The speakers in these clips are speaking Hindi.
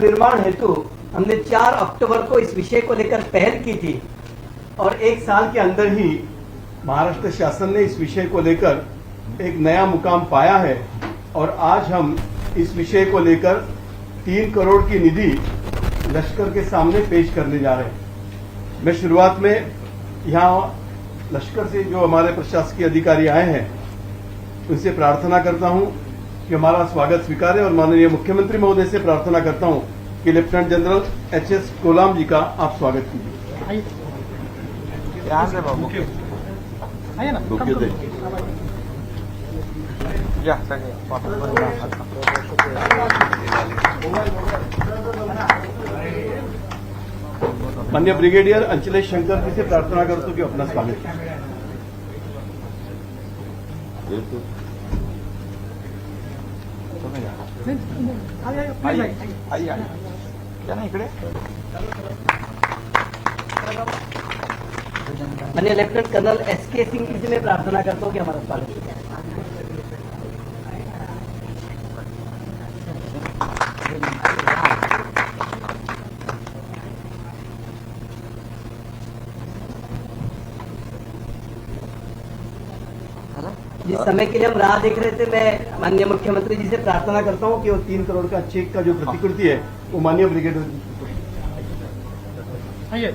पुनर्निर्माण हेतु हमने 4 अक्टूबर को इस विषय को लेकर पहल की थी और 1 साल के अंदर ही महाराष्ट्र शासन ने इस विषय को लेकर एक नया मुकाम पाया है और आज हम इस विषय को लेकर 3 करोड़ की निधि लश्कर के सामने पेश करने जा रहे हैं। मैं शुरुआत में यहाँ लश्कर से जो हमारे प्रशासकीय अधिकारी आए हैं उनसे प्रार्थना करता हूं कि हमारा स्वागत स्वीकारें और माननीय मुख्यमंत्री महोदय से प्रार्थना करता हूं कि लेफ्टिनेंट जनरल एच.एस. कोलाम जी का आप स्वागत कीजिए। यहाँ से बाबू आइए ना, माननीय ब्रिगेडियर अंचलेश शंकर जी से प्रार्थना करतो की अपना स्वागत कीजिए। क्या ना इकडे माननीय लेफ्टिनेंट कर्नल एस.के. सिंह जी से मैं प्रार्थना करता हूँ कि हमारा स्वागत कीजिए। जिस समय के लिए हम राह देख रहे थे, मैं माननीय मुख्यमंत्री जी से प्रार्थना करता हूं कि वो 3 करोड़ का चेक का जो प्रतिकृति है वो माननीय ब्रिगेडियर जी आइए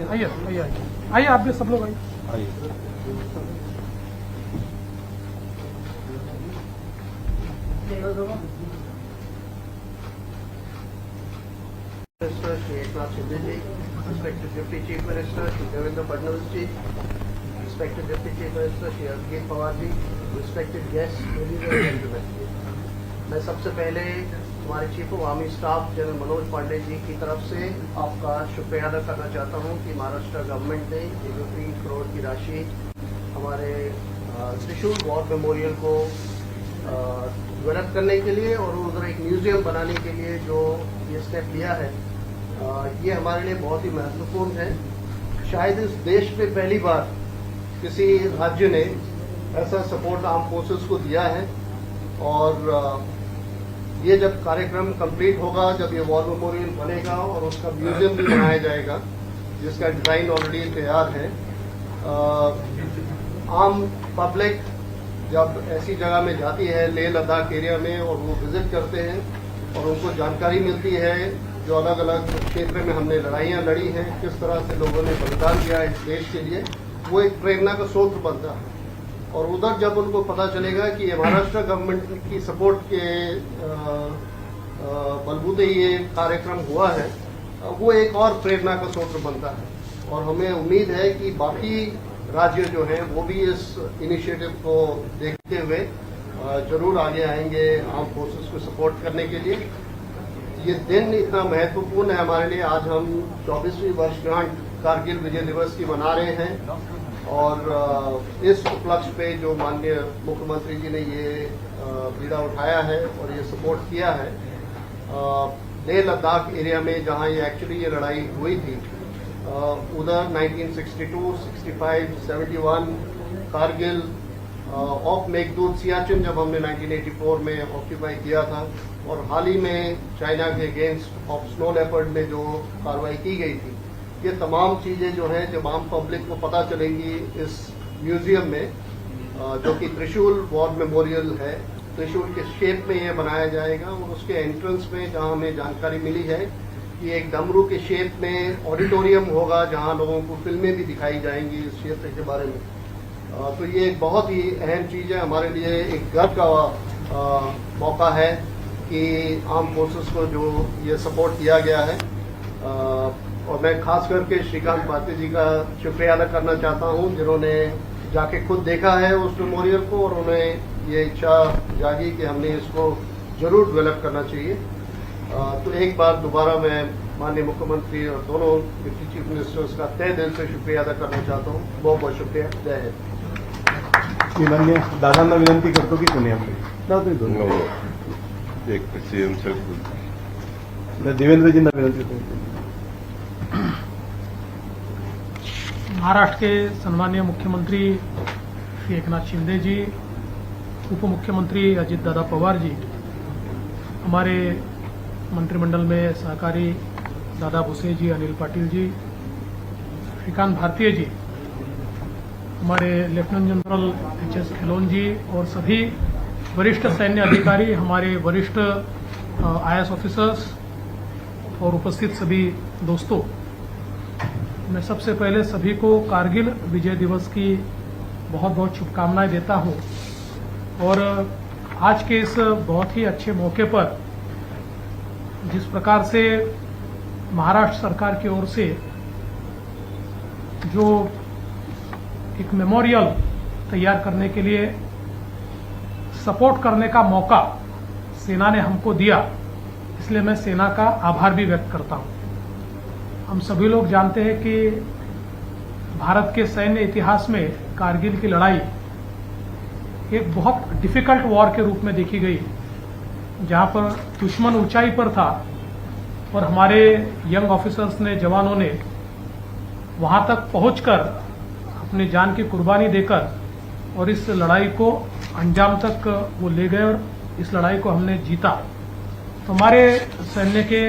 आइए आइए आइए आप भी सब लोग आइए। Minister Shri Eknath Shinde ji, Respected Deputy Chief Minister Shri Devendra Fadnavis ji, Respected Deputy Chief Minister Shri Ajit Pawar ji, Respected guests, ladies and gentlemen, मैं सबसे पहले हमारे chief of army staff general Manoj Pande ji की तरफ से आपका शुक्रिया अदा करना चाहता हूं कि महाराष्ट्र गवर्नमेंट ने ये जो 3 करोड़ की राशि हमारे त्रिशूल वॉर मेमोरियल को डेवलप करने के लिए और उधर एक म्यूजियम बनाने के लिए जो ये स्टेप लिया है, ये हमारे लिए बहुत ही महत्वपूर्ण है। शायद इस देश में पहली बार किसी राज्य ने ऐसा सपोर्ट आर्म फोर्सेस को दिया है और ये जब कार्यक्रम कंप्लीट होगा, जब ये वॉर मेमोरियल बनेगा और उसका म्यूजियम भी बनाया जाएगा जिसका डिजाइन ऑलरेडी तैयार है, आम पब्लिक जब ऐसी जगह में जाती है लेह लद्दाख एरिया में और वो विजिट करते हैं और उनको जानकारी मिलती है जो अलग अलग क्षेत्र में हमने लड़ाइयाँ लड़ी हैं, किस तरह से लोगों ने बलिदान दिया है इस देश के लिए, वो एक प्रेरणा का स्रोत बनता है। और उधर जब उनको पता चलेगा कि ये महाराष्ट्र गवर्नमेंट की सपोर्ट के बलबूते ये कार्यक्रम हुआ है, वो एक और प्रेरणा का स्रोत बनता है। और हमें उम्मीद है कि बाकी राज्य जो हैं वो भी इस इनिशिएटिव को देखते हुए जरूर आगे आएंगे आर्म फोर्सेस को सपोर्ट करने के लिए। ये दिन इतना महत्वपूर्ण है हमारे लिए। आज हम 24वीं वर्षगांठ कारगिल विजय दिवस की मना रहे हैं और इस उपलक्ष्य पे जो माननीय मुख्यमंत्री जी ने ये बीड़ा उठाया है और ये सपोर्ट किया है, लेह लद्दाख एरिया में जहां ये एक्चुअली ये लड़ाई हुई थी, उधर 1962, 65, 71 कारगिल ऑफ मेघदूत सियाचिन जब हमने 1984 में ऑक्यूपाई किया था और हाल ही में चाइना के अगेंस्ट ऑफ स्नो लेपर्ड में जो कार्रवाई की गई थी, ये तमाम चीजें जो हैं जब आम पब्लिक को पता चलेंगी इस म्यूजियम में, जो कि त्रिशूल वॉर मेमोरियल है, त्रिशूल के शेप में ये बनाया जाएगा और उसके एंट्रेंस में जहां हमें जानकारी मिली है कि एक डमरू के शेप में ऑडिटोरियम होगा जहां लोगों को फिल्में भी दिखाई जाएंगी इस क्षेत्र के बारे में। तो ये एक बहुत ही अहम चीज है हमारे लिए, एक गर्व का मौका है कि आर्म फोर्सेस को जो ये सपोर्ट दिया गया है। और मैं खास करके श्रीकांत पाटिल जी का शुक्रिया अदा करना चाहता हूं जिन्होंने जाके खुद देखा है उस मेमोरियल को और उन्हें ये इच्छा जागी कि हमने इसको जरूर डेवलप करना चाहिए। तो एक बार दोबारा मैं माननीय मुख्यमंत्री और दोनों डिप्टी चीफ मिनिस्टर्स का तहे दिल से शुक्रिया अदा करना चाहता हूँ। बहुत बहुत शुक्रिया। जय हिंद। माननीय दादांना विनंती करतो की तुम्ही आपली एक सीएम साहेब देवेंद्रजींना विनंती करतो। महाराष्ट्र के सम्मानीय मुख्यमंत्री श्री एकनाथ शिंदे जी, उप मुख्यमंत्री अजित दादा पवार जी, हमारे मंत्रिमंडल में सहकारी दादा भुसे जी, अनिल पाटिल जी, श्रीकांत भारतीय जी, हमारे लेफ्टिनेंट जनरल एच.एस. खिलोन जी और सभी वरिष्ठ सैन्य अधिकारी, हमारे वरिष्ठ IAS ऑफिसर्स और उपस्थित सभी दोस्तों, मैं सबसे पहले सभी को कारगिल विजय दिवस की बहुत बहुत शुभकामनाएं देता हूं। और आज के इस बहुत ही अच्छे मौके पर जिस प्रकार से महाराष्ट्र सरकार की ओर से जो एक मेमोरियल तैयार करने के लिए सपोर्ट करने का मौका सेना ने हमको दिया, इसलिए मैं सेना का आभार भी व्यक्त करता हूं। हम सभी लोग जानते हैं कि भारत के सैन्य इतिहास में कारगिल की लड़ाई एक बहुत डिफिकल्ट वॉर के रूप में देखी गई, जहां पर दुश्मन ऊंचाई पर था और हमारे यंग ऑफिसर्स ने, जवानों ने वहां तक पहुंचकर अपनी जान की कुर्बानी देकर और इस लड़ाई को अंजाम तक वो ले गए और इस लड़ाई को हमने जीता। तो हमारे सैन्य के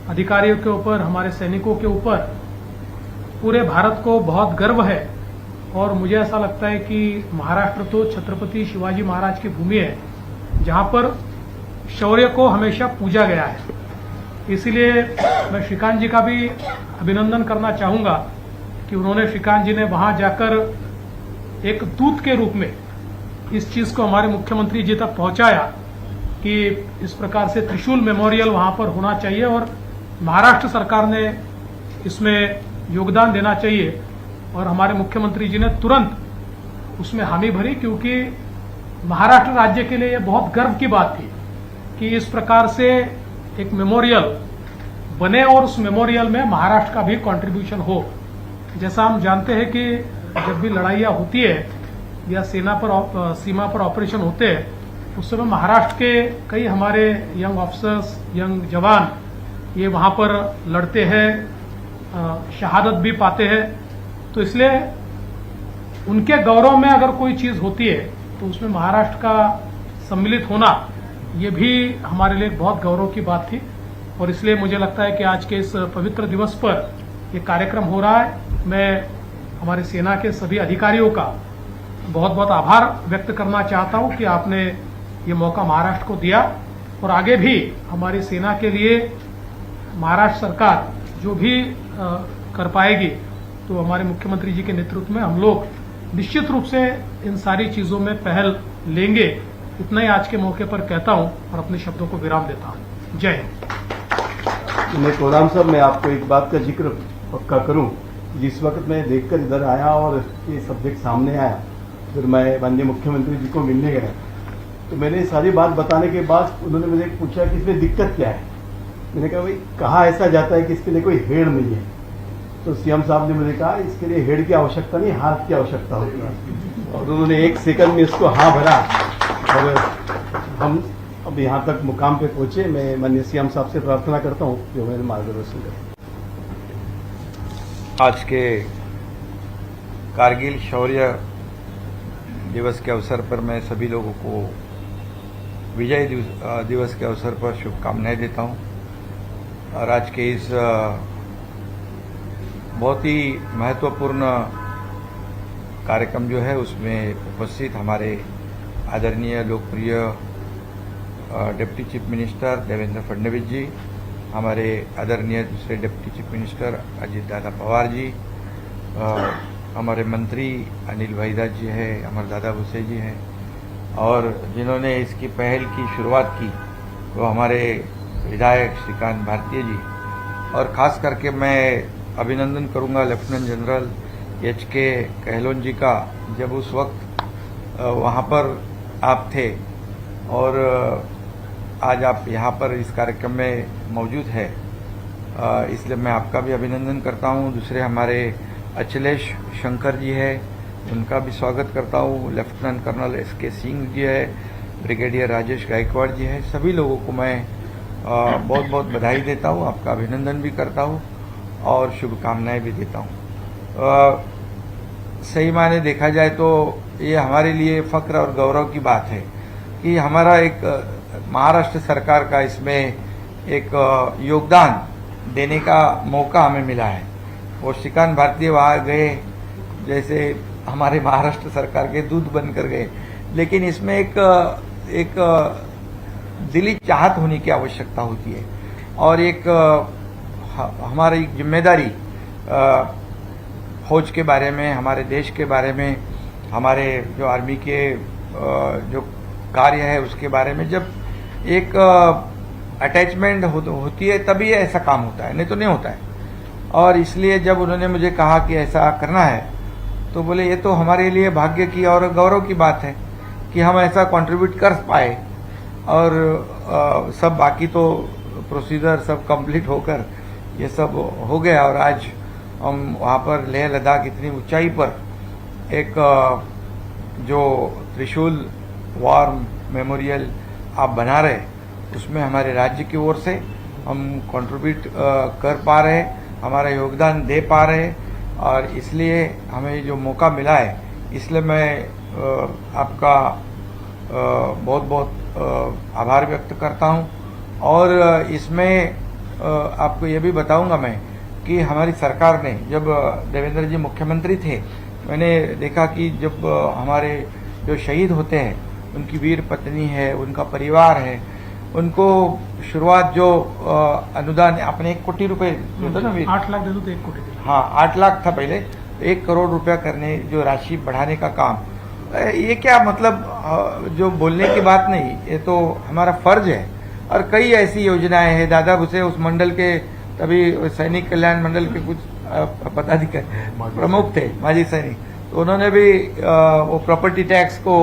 अधिकारियों के ऊपर, हमारे सैनिकों के ऊपर पूरे भारत को बहुत गर्व है। और मुझे ऐसा लगता है कि महाराष्ट्र तो छत्रपति शिवाजी महाराज की भूमि है, जहां पर शौर्य को हमेशा पूजा गया है। इसलिए मैं श्रीकांत जी का भी अभिनंदन करना चाहूंगा कि उन्होंने, श्रीकांत जी ने वहां जाकर एक दूत के रूप में इस चीज को हमारे मुख्यमंत्री जी तक पहुंचाया कि इस प्रकार से त्रिशूल मेमोरियल वहां पर होना चाहिए और महाराष्ट्र सरकार ने इसमें योगदान देना चाहिए। और हमारे मुख्यमंत्री जी ने तुरंत उसमें हामी भरी, क्योंकि महाराष्ट्र राज्य के लिए यह बहुत गर्व की बात थी कि इस प्रकार से एक मेमोरियल बने और उस मेमोरियल में महाराष्ट्र का भी कंट्रीब्यूशन हो। जैसा हम जानते हैं कि जब भी लड़ाइयां होती है या सीमा पर ऑपरेशन होते हैं, उस समय महाराष्ट्र के कई हमारे यंग ऑफिसर्स, यंग जवान ये वहां पर लड़ते हैं, शहादत भी पाते हैं। तो इसलिए उनके गौरव में अगर कोई चीज होती है तो उसमें महाराष्ट्र का सम्मिलित होना, ये भी हमारे लिए बहुत गौरव की बात थी। और इसलिए मुझे लगता है कि आज के इस पवित्र दिवस पर ये कार्यक्रम हो रहा है। मैं हमारे सेना के सभी अधिकारियों का बहुत बहुत आभार व्यक्त करना चाहता हूं कि आपने ये मौका महाराष्ट्र को दिया और आगे भी हमारी सेना के लिए महाराष्ट्र सरकार जो भी कर पाएगी, तो हमारे मुख्यमंत्री जी के नेतृत्व में हम लोग निश्चित रूप से इन सारी चीजों में पहल लेंगे। इतना ही आज के मौके पर कहता हूं और अपने शब्दों को विराम देता हूं। जय हिंद। कोराम साहब, मैं आपको एक बात का जिक्र पक्का करूं। जिस वक्त मैं देखकर इधर आया और ये सब्जेक्ट सामने आया, फिर मैं माननीय मुख्यमंत्री जी को मिलने गया, तो मैंने सारी बात बताने के बाद उन्होंने मुझे पूछा कि इसमें दिक्कत क्या है। मैंने कहा, भाई कहा ऐसा जाता है कि इसके लिए कोई हेड नहीं है। तो सीएम साहब ने मुझे कहा, इसके लिए हेड की आवश्यकता नहीं, हाथ की आवश्यकता होती है। और उन्होंने एक सेकंड में इसको हाँ भरा और हम अब यहाँ तक मुकाम पे पहुंचे। मैं माननीय सीएम साहब से प्रार्थना करता हूँ जो मेरे मार्गदर्शन करें। आज के कारगिल शौर्य दिवस के अवसर पर मैं सभी लोगों को विजय दिवस के अवसर पर शुभकामनाएं देता हूं। और आज के इस बहुत ही महत्वपूर्ण कार्यक्रम जो है उसमें उपस्थित हमारे आदरणीय लोकप्रिय deputy chief minister Devendra Fadnavis ji, हमारे आदरणीय दूसरे deputy chief minister Ajit Dada Pawar ji, हमारे मंत्री अनिल भाईदास जी हैं, हमारे दादा भुसे जी हैं, और जिन्होंने इसकी पहल की शुरुआत की वो हमारे विधायक श्रीकांत भारतीय जी। और खास करके मैं अभिनंदन करूंगा लेफ्टिनेंट जनरल एच.के. खिलोन जी का, जब उस वक्त वहां पर आप थे और आज आप यहाँ पर इस कार्यक्रम में मौजूद है, इसलिए मैं आपका भी अभिनंदन करता हूँ। दूसरे हमारे अखिलेश शंकर जी है, उनका भी स्वागत करता हूँ। Lieutenant colonel S K. Singh ji है, ब्रिगेडियर राजेश गायकवाड़ जी है, सभी लोगों को मैं बहुत बहुत बधाई देता हूँ, आपका अभिनंदन भी करता हूँ और शुभकामनाएं भी देता हूँ। सही मायने देखा जाए तो ये हमारे लिए फख्र और गौरव की बात है कि हमारा एक महाराष्ट्र सरकार का इसमें एक योगदान देने का मौका हमें मिला है। वो श्रीकांत भारती वहाँ गए जैसे हमारे महाराष्ट्र सरकार के दूत बनकर गए, लेकिन इसमें एक दिली चाहत होने की आवश्यकता होती है और एक हमारी जिम्मेदारी फौज के बारे में, हमारे देश के बारे में, हमारे जो आर्मी के जो कार्य है उसके बारे में जब एक अटैचमेंट होती है तभी ऐसा काम होता है, नहीं तो नहीं होता है। और इसलिए जब उन्होंने मुझे कहा कि ऐसा करना है तो बोले ये तो हमारे लिए भाग्य की और गौरव की बात है कि हम ऐसा कंट्रीब्यूट कर पाए। और सब बाकी तो प्रोसीजर सब कंप्लीट होकर ये सब हो गया और आज हम वहाँ पर लेह लद्दाख इतनी ऊंचाई पर एक जो त्रिशूल वॉर मेमोरियल आप बना रहे उसमें हमारे राज्य की ओर से हम कंट्रीब्यूट कर पा रहे, हमारा योगदान दे पा रहे और इसलिए हमें जो मौका मिला है इसलिए मैं आपका बहुत बहुत आभार व्यक्त करता हूं। और इसमें आपको ये भी बताऊंगा मैं कि हमारी सरकार ने जब देवेंद्र जी मुख्यमंत्री थे मैंने देखा कि जब हमारे जो शहीद होते हैं उनकी वीर पत्नी है, उनका परिवार है, उनको शुरुआत जो अनुदान आपने 1 कोटी रुपए देता ना, 8 लाख दे दो तो 1 कोटी दे। हाँ 8 लाख था पहले, 1 करोड़ रुपया करने जो राशि बढ़ाने का काम, ये क्या मतलब जो बोलने की बात नहीं, ये तो हमारा फर्ज है। और कई ऐसी योजनाएं हैं। दादा भुसे उस मंडल के तभी सैनिक कल्याण मंडल के कुछ पदाधिकारी प्रमुख थे, माजी सैनिक, तो उन्होंने भी वो प्रॉपर्टी टैक्स को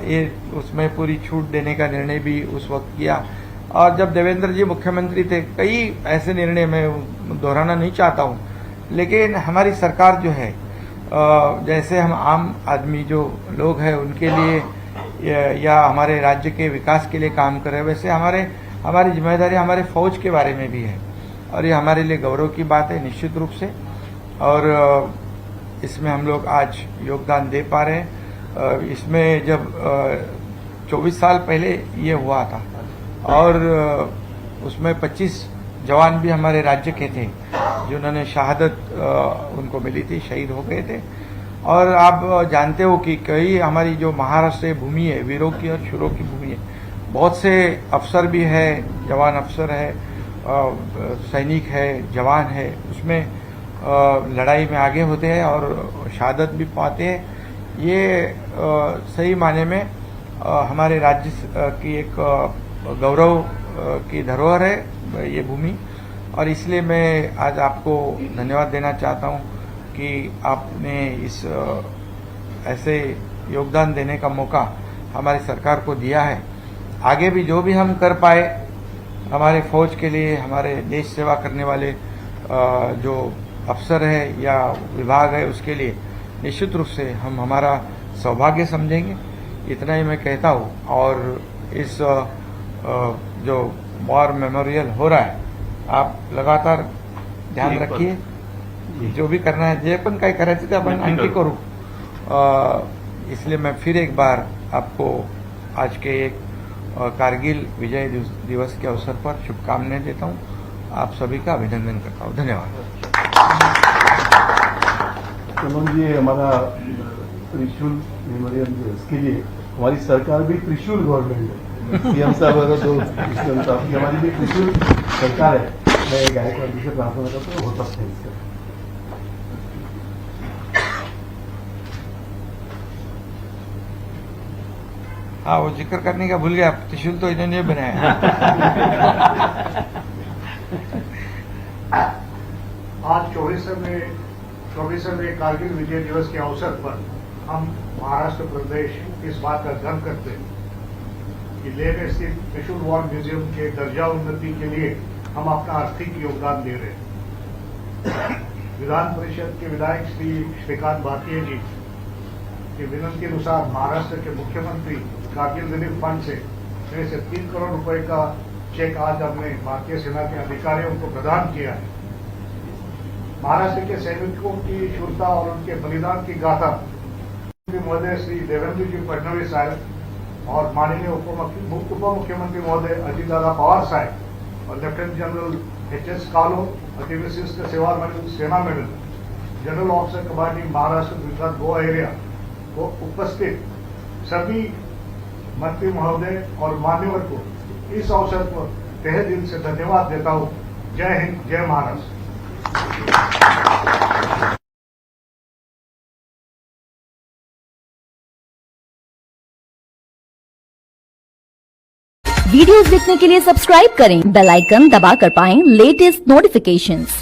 ये उसमें पूरी छूट देने का निर्णय भी उस वक्त किया। और जब देवेंद्र जी मुख्यमंत्री थे कई ऐसे निर्णय मैं दोहराना नहीं चाहता हूं, लेकिन हमारी सरकार जो है जैसे हम आम आदमी जो लोग हैं उनके लिए या हमारे राज्य के विकास के लिए काम कर रहे हैं, वैसे हमारी जिम्मेदारी हमारे फौज के बारे में भी है और ये हमारे लिए गौरव की बात है निश्चित रूप से। और इसमें हम लोग आज योगदान दे पा रहे हैं। इसमें जब 24 साल पहले ये हुआ था और उसमें 25 जवान भी हमारे राज्य के थे जिन्होंने शहादत उनको मिली थी, शहीद हो गए थे। और आप जानते हो कि कई हमारी जो महाराष्ट्र भूमि है वीरों की और शूरों की भूमि है, बहुत से अफसर भी है, जवान अफसर है, सैनिक है, जवान है, उसमें लड़ाई में आगे होते हैं और शहादत भी पाते हैं। ये सही माने में हमारे राज्य की एक गौरव की धरोहर है ये भूमि। और इसलिए मैं आज आपको धन्यवाद देना चाहता हूं कि आपने इस ऐसे योगदान देने का मौका हमारी सरकार को दिया है। आगे भी जो भी हम कर पाए हमारे फौज के लिए, हमारे देश सेवा करने वाले जो अफसर है या विभाग है उसके लिए निश्चित रूप से हम हमारा सौभाग्य समझेंगे, इतना ही मैं कहता हूँ। और इस जो वॉर मेमोरियल हो रहा है आप लगातार ध्यान रखिए, जो भी करना है जे पण काही करायचं ते आपण आणखी करू। इसलिए मैं फिर एक बार आपको आज के एक कारगिल विजय दिवस के अवसर पर शुभकामनाएं देता हूं, आप सभी का अभिनंदन करता हूं। धन्यवाद। कमल जी, हमारा त्रिशूल मेमोरियल इसके लिए हमारी सरकार भी त्रिशूल गवर्नमेंट है, सीएम साहब और दो सीएम साहब की हमारी भी त्रिशूल सरकार है। मैं गायकवाड़ जी से प्रार्थना करता हूँ, हो सकते हैं इसका। हाँ, वो जिक्र करने का भूल गया, त्रिशूल तो इन्होंने बनाया। आज 24वें कारगिल विजय दिवस के अवसर पर हम महाराष्ट्र प्रदेश इस बात का गर्व करते हैं कि लेह में स्थित त्रिशूल वॉर म्यूजियम के दर्जा उन्नति के लिए हम अपना आर्थिक योगदान दे रहे हैं। विधान परिषद के विधायक श्री श्रीकांत भारती जी की विनंती अनुसार महाराष्ट्र के मुख्यमंत्री कारगिल रिलीफ फंड से 3 करोड़ रुपए का चेक आज हमने भारतीय सेना के अधिकारियों को प्रदान किया है। महाराष्ट्र के सैनिकों की शूरता और उनके बलिदान की गाथा महोदय श्री देवेंद्र जी फडणवीस साहब और माननीय उप मुख्यमंत्री महोदय अजित दादा पवार साहब और लेफ्टिनेंट जनरल HS कालो अति विशिष्ट सेवा मेडल सेना medal general officer commanding Maharashtra Gujarat Goa area को उपस्थित सभी मंत्री महोदय और मान्यवर को इस अवसर पर तहे दिल से धन्यवाद देता हूँ। जय हिंद, जय महाराष्ट्र। वीडियोस देखने के लिए सब्सक्राइब करें, बेल आइकन दबाकर पाएं लेटेस्ट नोटिफिकेशंस।